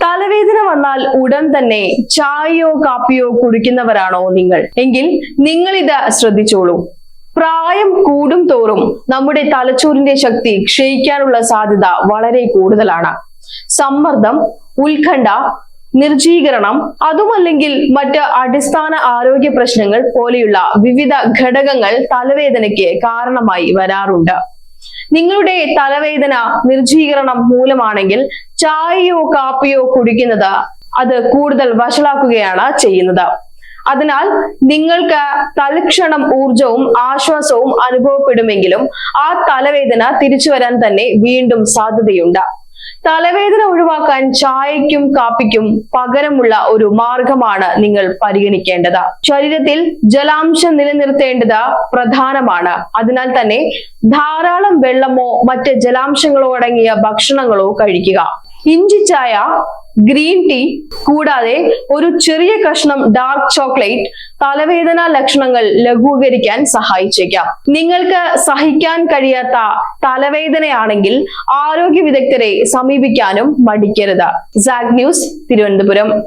തലവേദന വന്നാൽ ഉടൻ തന്നെ ചായയോ കാപ്പിയോ കുടിക്കുന്നവരാണോ നിങ്ങൾ? എങ്കിൽ നിങ്ങൾ ഇത് ശ്രദ്ധിച്ചോളൂ. പ്രായം കൂടും തോറും നമ്മുടെ തലച്ചോറിന്റെ ശക്തി ക്ഷയിക്കാനുള്ള സാധ്യത വളരെ കൂടുതലാണ്. സമ്മർദ്ദം, ഉത്കണ്ഠ, നിർജ്ജീകരണം, അതുമല്ലെങ്കിൽ മറ്റ് അടിസ്ഥാന ആരോഗ്യ പ്രശ്നങ്ങൾ പോലെയുള്ള വിവിധ ഘടകങ്ങൾ തലവേദനയ്ക്ക് കാരണമായി വരാറുണ്ട്. നിങ്ങളുടെ തലവേദന നിർജ്ജീകരണം മൂലമാണെങ്കിൽ ചായയോ കാപ്പിയോ കുടിക്കുന്നത് അത് കൂടുതൽ വഷളാക്കുകയാണ് ചെയ്യുന്നത്. അതിനാൽ നിങ്ങൾക്ക് തൽക്ഷണം ഊർജവും ആശ്വാസവും അനുഭവപ്പെടുമെങ്കിലും ആ തലവേദന തിരിച്ചു വരാൻ തന്നെ വീണ്ടും സാധ്യതയുണ്ട്. തലവേദന ഒഴിവാക്കാൻ ചായയ്ക്കും കാപ്പിക്കും പകരമുള്ള ഒരു മാർഗമാണ് നിങ്ങൾ പരിഗണിക്കേണ്ടത്. ശരീരത്തിൽ ജലാംശം നിലനിർത്തേണ്ടത് പ്രധാനമാണ്. അതിനാൽ തന്നെ ധാരാളം വെള്ളമോ മറ്റ് ജലാംശങ്ങളോ അടങ്ങിയ ഭക്ഷണങ്ങളോ കഴിക്കുക. ഇഞ്ചി ചായ, ഗ്രീൻ ടീ കൂടാതെ ഒരു ചെറിയ കഷ്ണം ഡാർക്ക് ചോക്ലേറ്റ് തലവേദന ലക്ഷണങ്ങൾ ലഘൂകരിക്കാൻ സഹായിച്ചേക്കാം. നിങ്ങൾക്ക് സഹിക്കാൻ കഴിയാത്ത തലവേദനയാണെങ്കിൽ ആരോഗ്യ വിദഗ്ധരെ സമീപിക്കാനും മടിക്കരുത്. സാഗ് ന്യൂസ്, തിരുവനന്തപുരം.